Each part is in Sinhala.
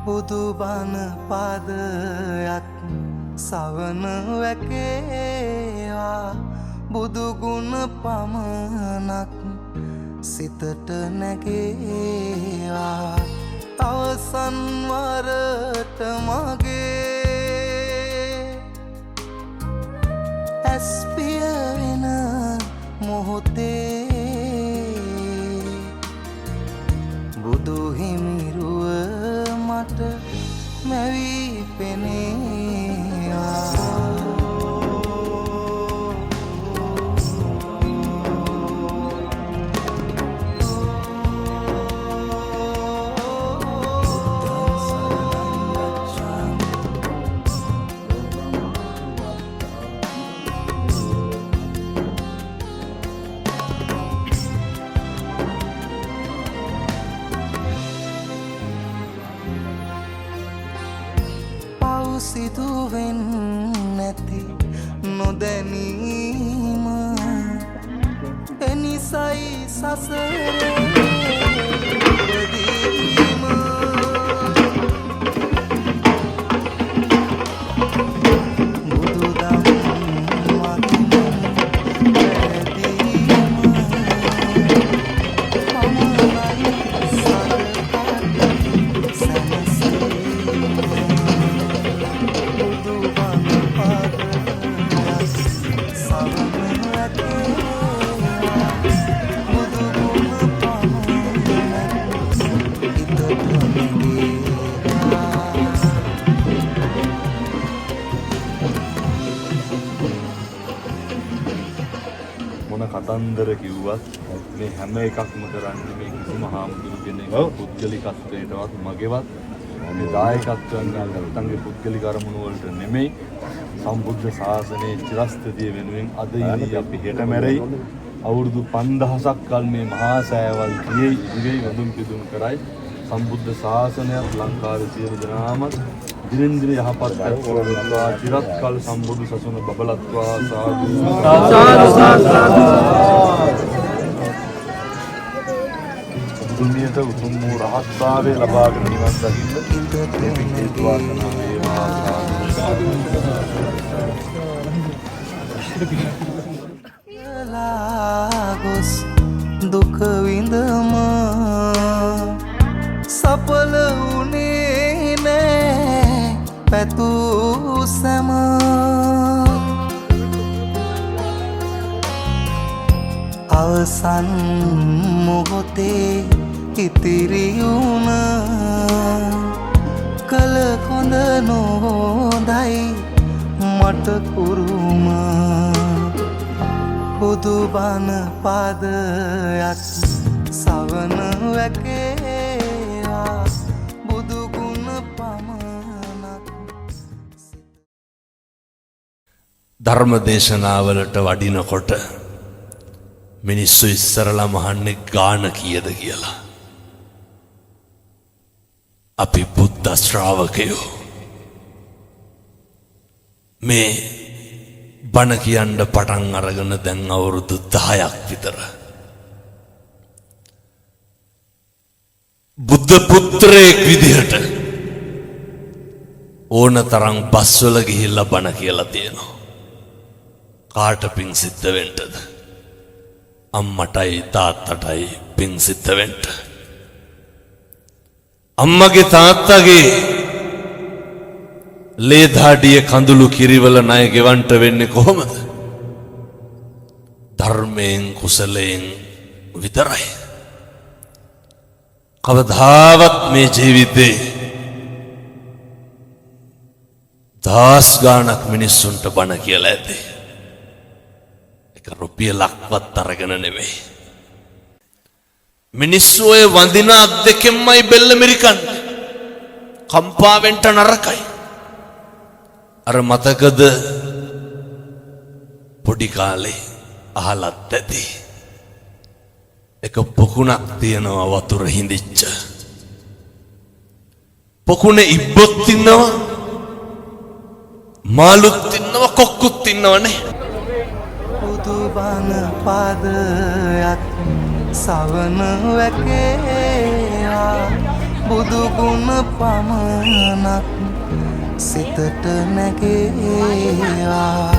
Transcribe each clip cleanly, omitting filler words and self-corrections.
බුදුබණ පාදයක් සවන වැකේවා බුදුගුණ පමණක් සිතට නැගේවා අවසන් වරට මගේ ඇස්පිය වෙන මොහොතේ බුදු හිමිරුව මට මැවී පෙනේවා සිදුවෙන් නැති නොදැනීම එනිසයි සසරේ උපදීම බුදුදම් කතන්දර කිව්වත් මේ හැම එකක්ම කරන්නේ මේ කිසිම හාමුදුරු කෙනෙක් පුද්ගලිකත්වයටවත් මගේවත් මේ දායකත්වයන් නැත්තන්ගේ පුද්ගලික අරමුණු වලට නෙමෙයි සම්බුද්ධ ශාසනයේ චිරස්ථිතිය වෙනුවෙන් අද ඉදී අපි හෙට මැරෙයි අවුරුදු 5000ක් කල් මේ මහා සෑවල් ගියේ ඉදිරියේ වඳුන් පිදුම් කරයි සම්බුද්ධ ශාසනයත් ලංකාවේ සියලු දෙනාමත් දිනෙන් දින යහපත් කරගන්නවා චිරත් කල් සම්බුදු සසුන බබලත්වා සාදු දුනියට උතුම් වූ රහත්භාවය ලබාගෙන නිවන් දකින්න මේ හේතු වාසනා වේවා සාදු ගොස් දුක විඳම සඵල වුණේ නෑ පැtuu සැම අවසන් මොහොතේ ඉතිරි වුණ කල කොඳ නොහොඳයි මට කුරුම බුදුබණ පාදයක් සවන වැකේවා බුදුගුණ පමණක් ධර්ම දේශනාවලට වඩිනකොට මිනිස්සු ඉස්සරලා මහන්නේ ගාන කීයද කියලා. අපි බුද්ධ ශ්‍රාවකයෝ මේ බණ කියන්න පටන් අරගෙන දැන් අවුරුදු 10ක් විතර. බුද්ධ පුත්‍රයෙක් විදිහට ඕන තරම් බස්වල ගිහිල්ලා බණ කියලා තියෙනවා. කාට පිං සිද්ධ වෙන්නද? අම්මටයි තාත්තටයි පිං සිද්ධ වෙන්න. අම්මගේ තාත්තගේ ලේධාඩිය කඳුළු කිරිවල ණය ගෙවන්ට වෙන්නේ කොහොමද? ධර්මයෙන් කුසලයෙන් විතරයි. කවදාවත් මේ ජීවිතේ දහස් ගාණක් මිනිස්සුන්ට බණ කියලා ඇති. එක රුපියලක්වත් අරගෙන නෙමෙයි. මිනිස්සු ඔය වඳින අත් දෙකෙන්මයි බෙල්ල මිරිකන්නේ. කම්පාවෙන්ට නරකයි. අර මතකද පොඩි කාලේ අහලත් ඇති. එක පොකුණක් තියෙනවා වතුර හිඳිච්ච. පොකුණේ ඉබ්බොත් ඉන්නවා, මාළුත් ඉන්නවා, කොක්කුත් ඉන්නවනේ. බුදුබණ පාදයක් සවන වැකේවා බුදුගුණ පමණක් සිතට නැගේවා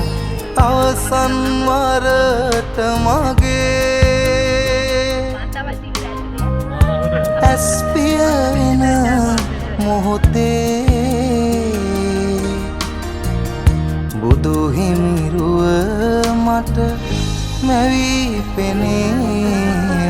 අවසන් වරට මගේ ඇස්පිය වෙන මොහොතේ බුදු හිමිරුව මට මැවී පෙනේවා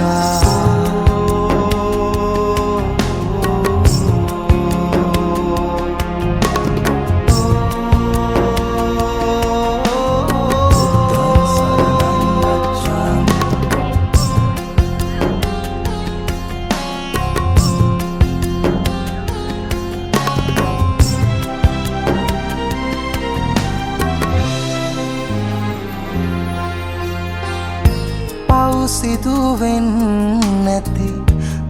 සිදුවෙන් නැති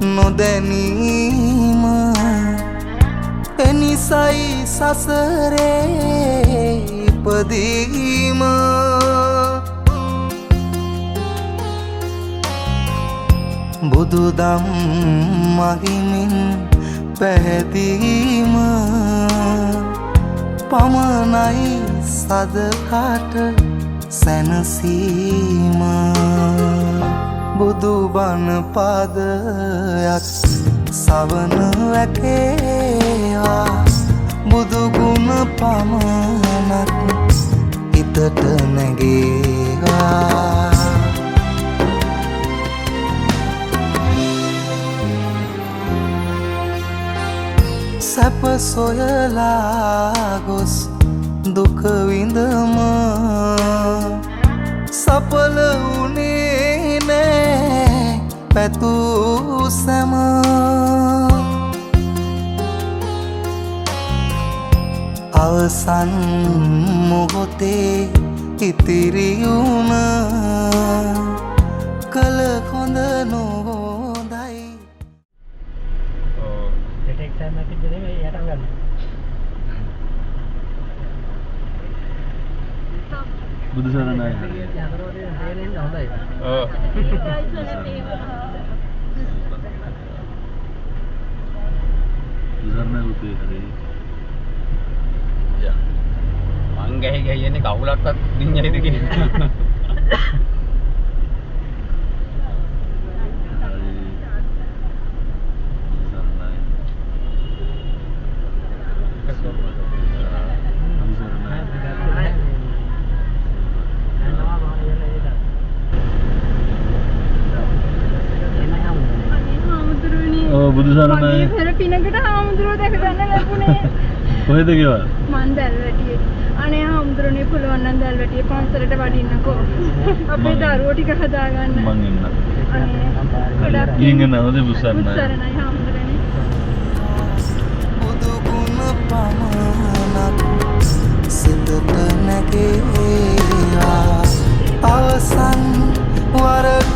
නොදැනීම එනිසයි සසරේ ඉපදීම බුදුදම් මහිමින් පැහැදීම පමණයි සදහට සැනසීම බුදුබණ පාදයක් සවන වැකේවා බුදුගුණ පමණක් හිතට නැගේවා සැප සොයලා ගොස් දුක විඳම සඵල වුණේ නෑ පැතූ සැම අවසන් මොහොතේ ඉතිරි වුණ කල කොඳ නොහොඳයි බුදු සරණයි මං ගහන්නේ කවුලක්වත් දින්නයිද කියලා බුදු සරණයි පෙර පිනකට හාමුදුරුවෝ දැක ගන්න ලැබුණේ කොහෙද ගෙවල් මන් දැල්වැටියේ අනේ හාමුදුරනේ පුළුවන් නම් දැල්වැටියේ පන්සලට වඩින්නකෝ අපේ දරුවෝ ටික හදාගන්න මං ඉන්න අනේ ගොඩක් ඊංග නවද බුසරණයි බුස්සරණයි හාමුදුරනේ බුදුගුණ පමණක් සිතට නැගේවා අවසන් වරට